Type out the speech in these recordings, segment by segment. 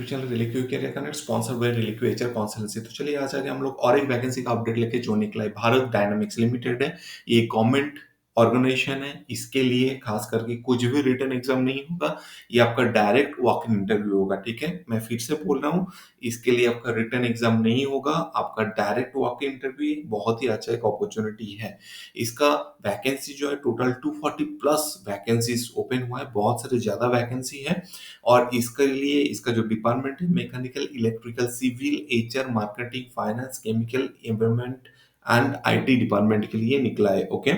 YouTube channel Relequ career connect sponsored by Relequ HR consultancy. तो चलिए आज आगे हम लोग और एक वैकेंसी का अपडेट लेके जो निकला है, भारत डायनामिक्स लिमिटेड है। ये गवर्नमेंट ऑर्गेनाइजेशन है। इसके लिए खास करके कुछ भी रिटन एग्जाम नहीं होगा। ये आपका डायरेक्ट वॉक इन इंटरव्यू होगा। ठीक है, मैं फिर से बोल रहा हूँ, इसके लिए आपका रिटन एग्जाम नहीं होगा, आपका डायरेक्ट वॉक इन इंटरव्यू। बहुत ही अच्छा एक अपॉर्चुनिटी है। इसका वैकेंसी जो है टोटल 240 प्लस वैकेंसीज ओपन हुआ है, बहुत सारे ज्यादा वैकेंसी है। और इसके लिए इसका जो डिपार्टमेंट है, mechanical, electrical, civil, HR, marketing, finance, chemical, environment and IT department के लिए निकला है। ओके,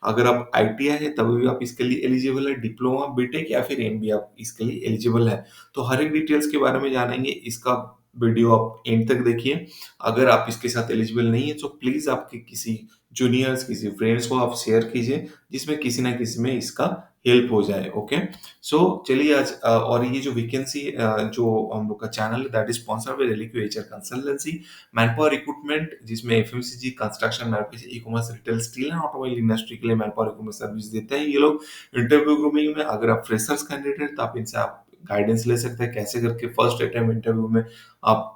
अगर आप आईटीआई है तभी भी आप इसके लिए एलिजिबल है। डिप्लोमा, बीटेक या फिर एमबीए आप इसके लिए एलिजिबल है। तो हर एक डिटेल्स के बारे में जानेंगे, इसका वीडियो आप एंड तक देखिए। अगर आप इसके साथ एलिजिबल नहीं है तो प्लीज आपके किसी जूनियर्स, किसी फ्रेंड्स को आप शेयर कीजिए, जिसमें किसी ना किसी में इसका हेल्प हो जाए। ओके, सो चलिए आज और ये जो वैकेंसी जो हम लोग का चैनल है that is sponsored by Relequ HR consultancy. Manpower recruitment, जिसमें FMCG, construction, manufacturing, e commerce, retail, steel and automobile industry के लिए मैनपावर रिक्रूटमेंट सर्विस देते हैं ये लोग। इंटरव्यू ग्रूमिंग में अगर आप फ्रेशर्स कैंडिडेट हैं तो आप इनसे आप गाइडेंस ले सकते हैं, कैसे करके फर्स्ट अटेम्प्ट इंटरव्यू में आप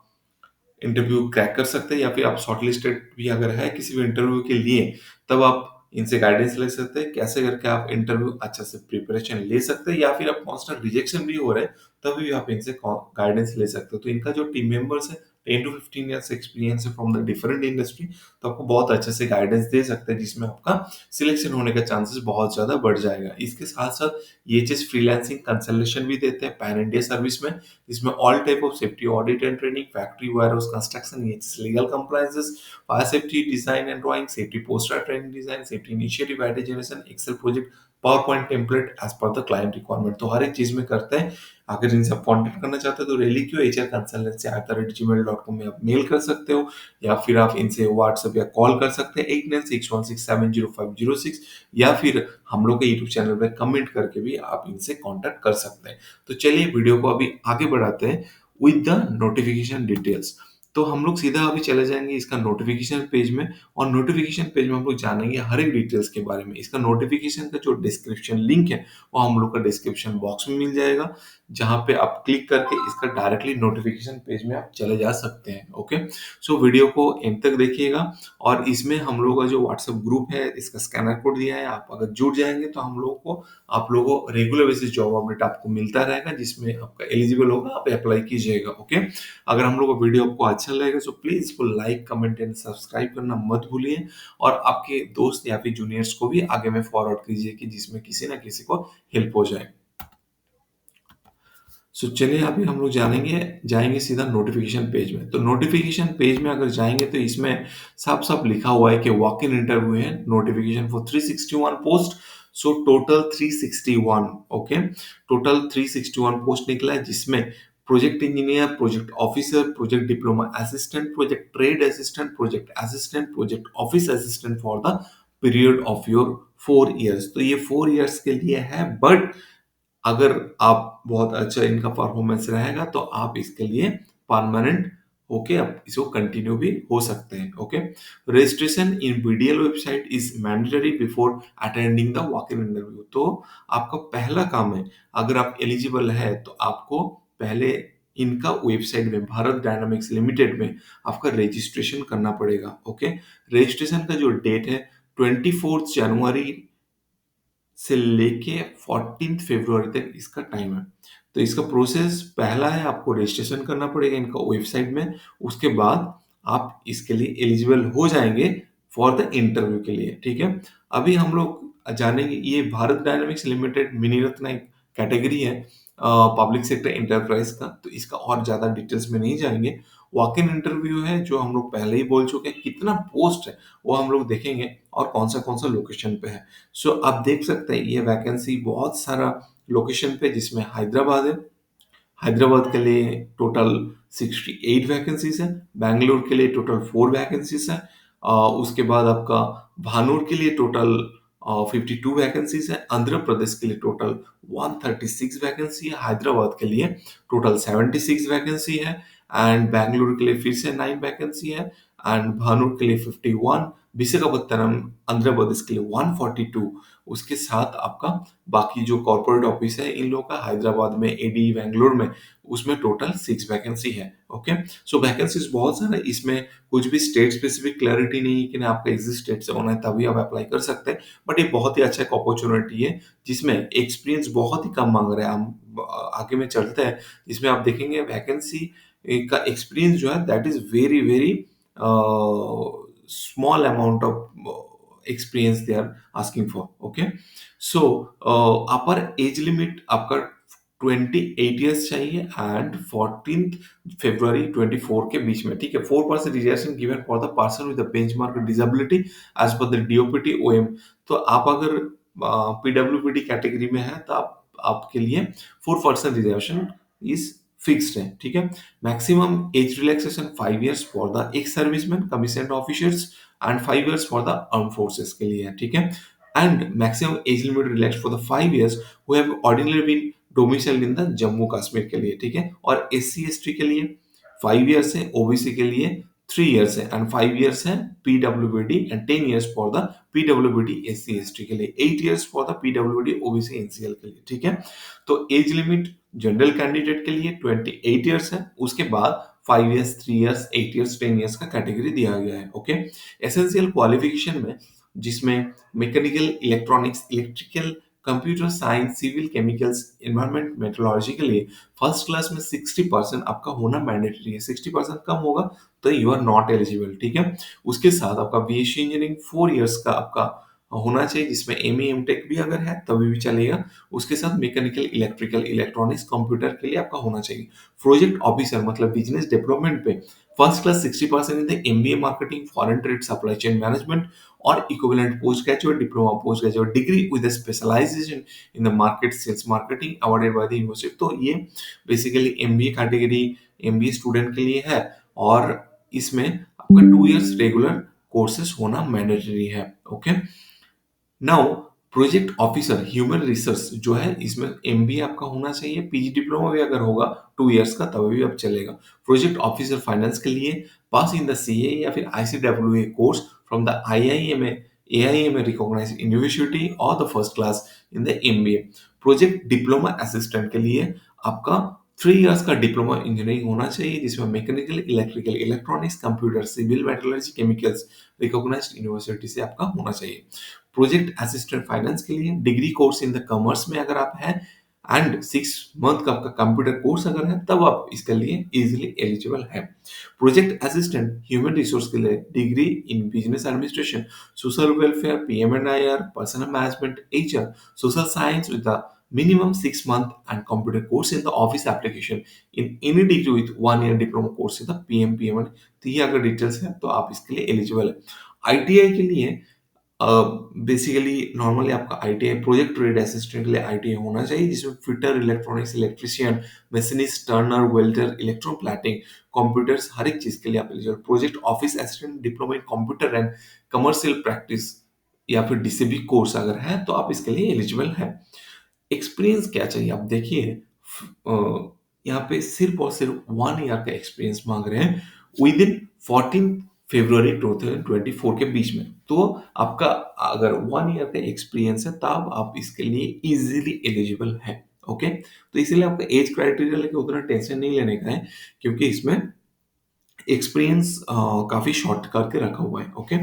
इंटरव्यू क्रैक कर सकते हैं, या फिर आप शॉर्टलिस्टेड भी अगर है किसी भी इंटरव्यू के लिए, तब आप इनसे गाइडेंस ले सकते हैं, कैसे करके आप इंटरव्यू अच्छा से प्रिपरेशन ले सकते हैं, या फिर आप कांस्टेंट रिजेक्शन भी हो रहे हैं तभी भी आप इनसे गाइडेंस ले सकते हो। तो इनका जो टीम मेंबर्स है 10 टू 15 ईयर्स एक्सपीरियंस है फ्रॉम द डिफरेंट इंडस्ट्री, तो आपको बहुत अच्छे से गाइडेंस दे सकते हैं, जिसमें आपका सिलेक्शन होने का चांसेस बहुत ज्यादा बढ़ जाएगा। इसके साथ साथ ये चीज फ्रीलांसिंग कंसल्टेशन भी देते हैं पैन इंडिया सर्विस में, इसमें all type of safety audit and training, factory warehouse construction, legal compliances, fire safety design and drawing, safety poster training design, safety initiative idea generation, Excel project, PowerPoint template as per the client requirement. तो हर एक चीज में करते हैं। अगर इनसे आप कॉन्टेक्ट करना चाहते हो तो रेलिक्यू एचआर कंसल्टेंसी@gmail.com में आप मेल कर सकते हो, या फिर आप इनसे व्हाट्सएप या कॉल कर सकते हैं 8961670506, या फिर हम लोग के यूट्यूब चैनल पे कमेंट करके भी आप इनसे कांटेक्ट कर सकते हैं। तो चलिए वीडियो को अभी आगे बढ़ाते हैं विद द नोटिफिकेशन डिटेल्स। तो हम लोग सीधा अभी चले जाएंगे इसका नोटिफिकेशन पेज में, और नोटिफिकेशन पेज में हम लोग जानेंगे हर एक डिटेल्स के बारे में। इसका नोटिफिकेशन का जो डिस्क्रिप्शन लिंक है वो हम लोग का डिस्क्रिप्शन बॉक्स में मिल जाएगा, जहां पे आप क्लिक करके इसका डायरेक्टली नोटिफिकेशन पेज में आप चले जा सकते हैं। ओके, सो वीडियो को एंड तक देखिएगा। और इसमें हम लोग का जो व्हाट्सएप ग्रुप है, इसका स्कैनर कोड दिया है, आप अगर जुड़ जाएंगे तो हम लोगों को आप लोगों को रेगुलर बेसिस जॉब अपडेट आपको मिलता रहेगा, जिसमें आपका एलिजिबल होगा आप अप्लाई कीजिएगा। ओके, अगर हम लोग का वीडियो आपको अच्छा लगेगा तो प्लीज इसको लाइक, कमेंट एंड सब्सक्राइब करना मत भूलिए, और आपके दोस्त या फिर जूनियर्स को भी आगे में फॉरवर्ड कीजिए, कि जिसमें किसी ना किसी को हेल्प हो जाए। सो चलिए अभी हम लोग जानेंगे जाएंगे सीधा नोटिफिकेशन पेज में। तो नोटिफिकेशन पेज में अगर जाएंगे तो इसमें साफ साफ लिखा हुआ है कि वॉक इन इंटरव्यू है, notification for 361 post. So total 361, okay, total 361 post निकला है, जिसमें project engineer, project officer, project diploma assistant, project trade assistant, project assistant, project office assistant for the period of your 4 years. तो ये 4 years के लिए है, but अगर आप बहुत अच्छा इनका परफॉर्मेंस रहेगा तो आप इसके लिए परमानेंट होके आप इसको कंटिन्यू भी हो सकते हैं। Okay, registration in BDL website is mandatory before attending the walk in interview. तो आपका पहला काम है, अगर आप एलिजिबल है तो आपको पहले इनका वेबसाइट में, भारत डायनामिक्स लिमिटेड में आपका रजिस्ट्रेशन करना पड़ेगा। ओके, रजिस्ट्रेशन का जो डेट है 24 जनवरी से लेके 14 फरवरी तक इसका टाइम है। तो इसका प्रोसेस पहला है, आपको रजिस्ट्रेशन करना पड़ेगा इनका वेबसाइट में। उसके बाद आप इसके लिए एलिजिबल हो जाएंगे फॉर द इंटरव्यू के लिए। ठीक है, अभी हम लोग जानेंगे, ये भारत डायनामिक्स लिमिटेड मिनी रत्न एक कैटेगरी है पब्लिक सेक्टर एंटरप्राइज का, तो इसका और ज्यादा डिटेल्स में नहीं जाएंगे। वॉक इन इंटरव्यू है जो हम लोग पहले ही बोल चुके हैं, कितना पोस्ट है वो हम लोग देखेंगे और कौन सा लोकेशन पे है। सो आप देख सकते हैं ये वैकेंसी बहुत सारा लोकेशन पे, जिसमें हैदराबाद है, हैदराबाद के लिए टोटल 68 वैकेंसीज है, बैंगलोर के लिए टोटल 4 वैकेंसीज है, उसके बाद आपका भानूर के लिए टोटल 52 वैकेंसीज है, आंध्र प्रदेश के लिए टोटल 136 वैकेंसी है, हैदराबाद के लिए टोटल 76 वैकेंसी है, एंड बैंगलोर के लिए फिर से 9 वैकेंसी है, एंड भानूर के लिए 51, विशाखापत्तनम आंध्र प्रदेश के लिए 142। उसके साथ आपका बाकी जो कॉर्पोरेट ऑफिस है इन लोगों का हैदराबाद में, एडी बेंगलोर में, उसमें टोटल 6 वैकेंसी है। ओके, सो वैकेंसीज बहुत सारे, इसमें कुछ भी स्टेट स्पेसिफिक क्लैरिटी नहीं है कि ना आपका एग्जिस्ट स्टेट से होना है तभी आप अप्लाई कर सकते हैं। बट ये बहुत ही अच्छा एक अपॉर्चुनिटी है जिसमें एक्सपीरियंस बहुत ही कम मांग रहे हैं। हम आगे में चलते हैं, इसमें आप देखेंगे वैकेंसी का एक्सपीरियंस जो है that is very very small amount of experience they are asking for. Okay, so upper age limit आपका 28 ईयर्स चाहिए एंड 14 फरवरी 24 के बीच में, ठीक है। 4% reservation given for the person with benchmark disability as per the DOPT OM. तो आप अगर पीडब्ल्यूपीडी category में है तो आप आपके लिए 4% रिजर्वेशन इज फिक्स्ड है, ठीक है। Maximum age relaxation 5 years for the ex serviceman, commissioned officers and 5 years for the arm forces के लिए है, ठीक है। And maximum age limit relax for the 5 years who have ordinary been domiciled in the Jammu Kashmir के लिए, ठीक है। और एससी एसटी के लिए 5 ईयर्स है, ओबीसी के लिए 3 ईयर्स है एंड 5 ईयर्स है PWBD and 10 years for the PWBD SC ST के लिए, 8 years for the PWBD OBC NCL के लिए, ठीक है। तो एज लिमिट जनरल कैंडिडेट के लिए 28 ईयर्स है, उसके बाद 5 ईयर्स, 3 ईयर्स, 8 ईयर्स, 10 ईयर्स का कैटेगरी दिया गया है। ओके, एसेंशियल क्वालिफिकेशन में जिसमें mechanical, electronics, electrical, computer science, civil, chemicals, environment, metrology के लिए फर्स्ट क्लास में 60% आपका होना मैंडेटरी है। 60% कम होगा तो यू आर नॉट एलिजिबल, ठीक है। उसके साथ आपका बीएससी इंजीनियरिंग 4 ईयर्स का आपका होना चाहिए, जिसमें एमए एमटेक भी अगर है तभी भी चलेगा। उसके साथ मैकेनिकल, इलेक्ट्रिकल, इलेक्ट्रॉनिक्स, कंप्यूटर के लिए आपका होना चाहिए। प्रोजेक्ट ऑफिसर मतलब बिजनेस डेवलपमेंट पे first class 60% in the MBA marketing, foreign trade, supply chain management और equivalent post graduate diploma, post graduate degree with specialisation in the market sales marketing awarded by the university. तो ये basically MBA category, MBA student के लिए है और इसमें आपका 2 years regular courses होना मैंडेटरी है। Okay, now project officer human resource जो है इसमें एमबीए आपका होना चाहिए, पीजी डिप्लोमा भी अगर होगा 2 ईयर्स का तभी भी अब चलेगा। प्रोजेक्ट ऑफिसर फाइनेंस के लिए पास इन द सीए या फिर ICWA course from the IIMA, AIMA recognised university और the first class in the MBA. Project diploma assistant के लिए आपका 3 ईयर्स का डिप्लोमा इंजीनियरिंग होना चाहिए, जिसमें mechanical, electrical, electronics, computer, civil, metallurgy, chemicals recognised university से आपका होना चाहिए। प्रोजेक्ट असिस्टेंट फाइनेंस के लिए degree course in the commerce में अगर आप हैं एंड 6 मंथ का आपका कंप्यूटर कोर्स अगर है तब आप इसके लिए इजीली एलिजिबल है। प्रोजेक्ट असिस्टेंट ह्यूमन रिसोर्स के लिए degree in business administration, social welfare, PM and IR, personnel management, HR, social science with the minimum 6 month and computer course in the office application in any degree with 1 year diploma course in the PM तो ये अगर details है तो आप इसके लिए eligible है। ITI के लिए बेसिकली नॉर्मली आपका आईटीआई प्रोजेक्ट ट्रेड असिस्टेंट के लिए आईटीआई होना चाहिए, जिसमें fitter, electronics, electrician, machinist, turner, welder, electroplating, computers, हर एक चीज के लिए आप eligible. Project office assistant diploma in computer and commercial practice या फिर डीसीबी कोर्स अगर है तो आप इसके लिए एलिजिबल है। एक्सपीरियंस क्या चाहिए आप देखिए, यहाँ पे सिर्फ और सिर्फ 1 ईयर का एक्सपीरियंस मांग रहे हैं विद इन 14 फरवरी 2024 के बीच में। तो आपका अगर 1 ईयर का एक्सपीरियंस है तब आप इसके लिए इजीली एलिजिबल है। ओके, तो इसीलिए आपका एज क्राइटेरिया लेके उतना टेंशन नहीं लेने का है, क्योंकि इसमें एक्सपीरियंस काफी शॉर्ट करके रखा हुआ है। Okay,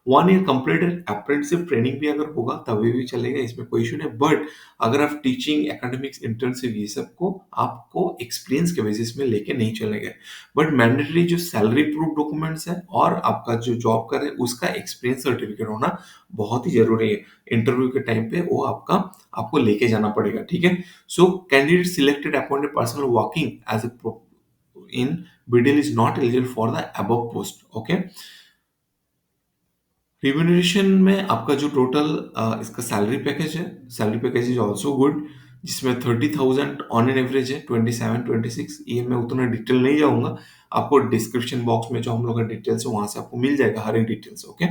1 year completed apprenticeship training भी अगर होगा तभी भी चलेगा, इसमें कोई इशू नहीं। बट अगर आप टीचिंग, एकेडमिक्स, इंटर्नशिप ये सब को आपको एक्सपीरियंस के बेसिस में लेके नहीं चलेंगे। बट मैंडेटरी जो सैलरी प्रूफ डॉक्यूमेंट्स है और आपका जो जॉब कर रहे हैं उसका एक्सपीरियंस सर्टिफिकेट होना बहुत ही जरूरी है। इंटरव्यू के टाइम पे वो आपको लेके जाना पड़ेगा, ठीक है। So candidate selected appointed person working as a in BDL is not eligible for the above post. Okay, remuneration में आपका जो टोटल इसका सैलरी पैकेज है, salary package is also good, जिसमें 30,000 ऑन एन एवरेज है, 27, 26। ये मैं उतना डिटेल नहीं जाऊंगा, आपको डिस्क्रिप्शन बॉक्स में जो हम लोग का डिटेल्स है वहां से आपको मिल जाएगा हर एक details. Okay,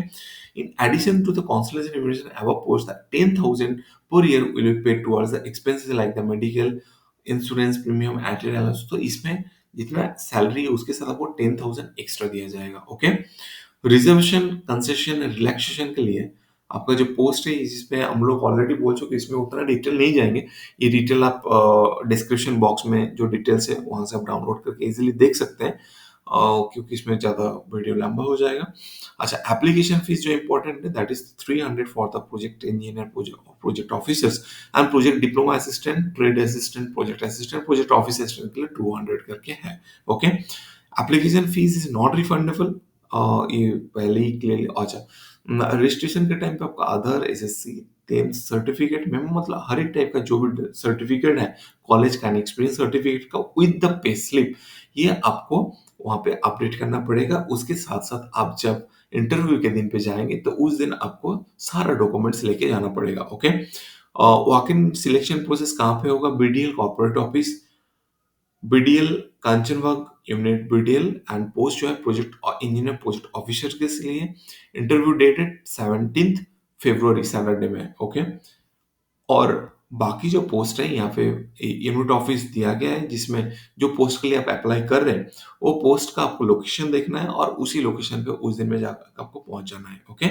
in addition to the consolidated remuneration above post, 10,000 per year will be paid towards the expenses like the medical, insurance premium, एटेड अलाउंस। तो इसमें जितना सैलरी है उसके साथ आपको 10,000 एक्स्ट्रा दिया जाएगा। ओके, रिजर्वेशन, कंसेशन, रिलैक्सेशन के लिए आपका जो पोस्ट है इसमें हम लोग ऑलरेडी बोल चुके हैं, इसमें उतना डिटेल नहीं जाएंगे। ये डिटेल आप डिस्क्रिप्शन बॉक्स में जो डिटेल्स है वहां से आप डाउनलोड करके इजीली देख सकते हैं, क्योंकि इसमें ज़्यादा वीडियो लंबा हो जाएगा। अच्छा, एप्लीकेशन फीस जो इम्पोर्टेंट है that is 300 for the project engineer, project officers and project diploma assistant, trade assistant, project office assistant के लिए 200 करके है। Okay, application fees is not refundable, ये पहले ही क्लियरली। अच्छा, रजिस्ट्रेशन के टाइम पे आपका आधार, एसएससी, 10th सर्टिफिकेट में, मतलब हर एक टाइप का जो भी सर्टिफिकेट है कॉलेज का, एक्सपीरियंस सर्टिफिकेट का विद द पे स्लिप, ये आपको वहाँ पे अपडेट करना पड़ेगा। उसके साथ-साथ आप जब इंटरव्यू के दिन पे जाएँगे तो उस दिन आपको सारा डॉक्यूमेंट्स लेके जाना पड़ेगा। Okay? Walk in selection process कहाँ पे होगा? BDL corporate office, BDL Kanchanbagh unit BDL, and post जो है प्रोजेक्ट इंजीनियर, प्रोजेक्ट ऑफिसर के लिए। इंटरव्यू डेट है 17th फरवरी, सैटरडे में। ओके? और बाकी जो पोस्ट है यहाँ पे यूनिट ऑफिस दिया गया है, जिसमें जो पोस्ट के लिए आप अप्लाई कर रहे हैं वो पोस्ट का आपको लोकेशन देखना है और उसी लोकेशन पे उस दिन में जाकर आपको पहुंच जाना है। ओके,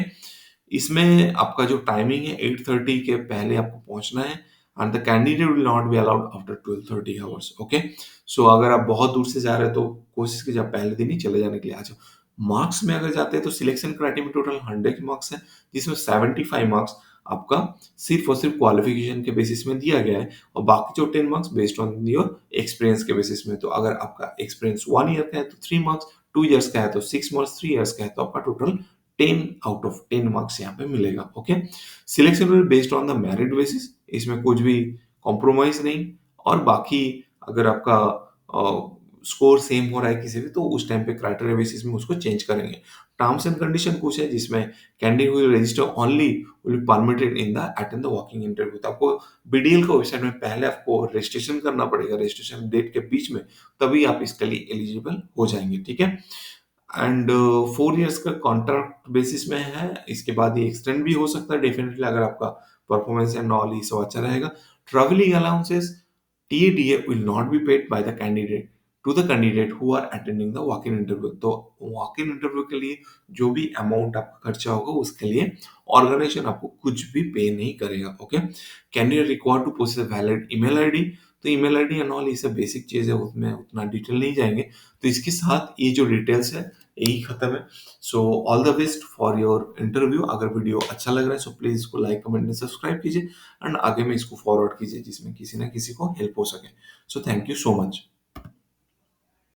इसमें आपका जो टाइमिंग है 8:30 के पहले आपको पहुंचना है, and the candidate will not be allowed after 12:30 hours. Okay, so अगर आप बहुत दूर से जा रहे हैं तो कोशिश कीजिए आप पहले दिन ही चले जाने के लिए। अच्छा, मार्क्स में अगर जाते हैं तो सिलेक्शन क्राइटेरिया में टोटल 100 मार्क्स है, जिसमें 75 मार्क्स आपका सिर्फ और सिर्फ क्वालिफिकेशन के बेसिस में दिया गया है, और बाकी जो 10 marks based on your experience के बेसिस में। तो अगर आपका एक्सपीरियंस 1 ईयर का है तो 3 मार्क्स, 2 इयर्स का है तो 6 मार्क्स, 3 इयर्स का है तो आपका टोटल 10 आउट ऑफ 10 मार्क्स यहाँ पे मिलेगा। Okay, selection will based on the merit basis, इसमें कुछ भी कॉम्प्रोमाइज नहीं। और बाकी अगर आपका स्कोर सेम हो रहा है किसी भी, तो उस टाइम पे क्राइटेरिया बेसिस में उसको चेंज करेंगे। टर्म्स एंड कंडीशन कुछ है जिसमें candidate will register only will be permitted in the attend the walking interview. तो आपको बीडीएल का वेबसाइट में पहले आपको रजिस्ट्रेशन करना पड़ेगा, रजिस्ट्रेशन डेट के बीच में, तभी आप इसके लिए एलिजिबल हो जाएंगे। ठीक है, एंड 4 इयर्स का कॉन्ट्रैक्ट बेसिस में है, इसके बाद ये एक्सटेंड भी हो सकता है डेफिनेटली अगर आपका परफॉर्मेंस एंड ऑल ये सब अच्छा रहेगा। Travelling allowances, TDA will not be paid by the candidate to the candidate who are attending the walk-in interview। तो walk-in interview के लिए जो भी अमाउंट आपका खर्चा होगा उसके लिए ऑर्गेनाइजेशन आपको कुछ भी पे नहीं करेगा। Okay, candidate required to possess valid email ID, तो ईमेल आईडी एंड ऑल ये सब बेसिक चीज है, उसमें उतना डिटेल नहीं जाएंगे। तो इसके साथ ये जो डिटेल्स है यही खत्म है। So all the best for your interview. अगर वीडियो अच्छा लग रहा है सो प्लीज इसको लाइक, कमेंट एंड सब्सक्राइब कीजिए, एंड आगे में इसको फॉरवर्ड कीजिए जिसमें किसी ना किसी को हेल्प हो सके। So thank you so much.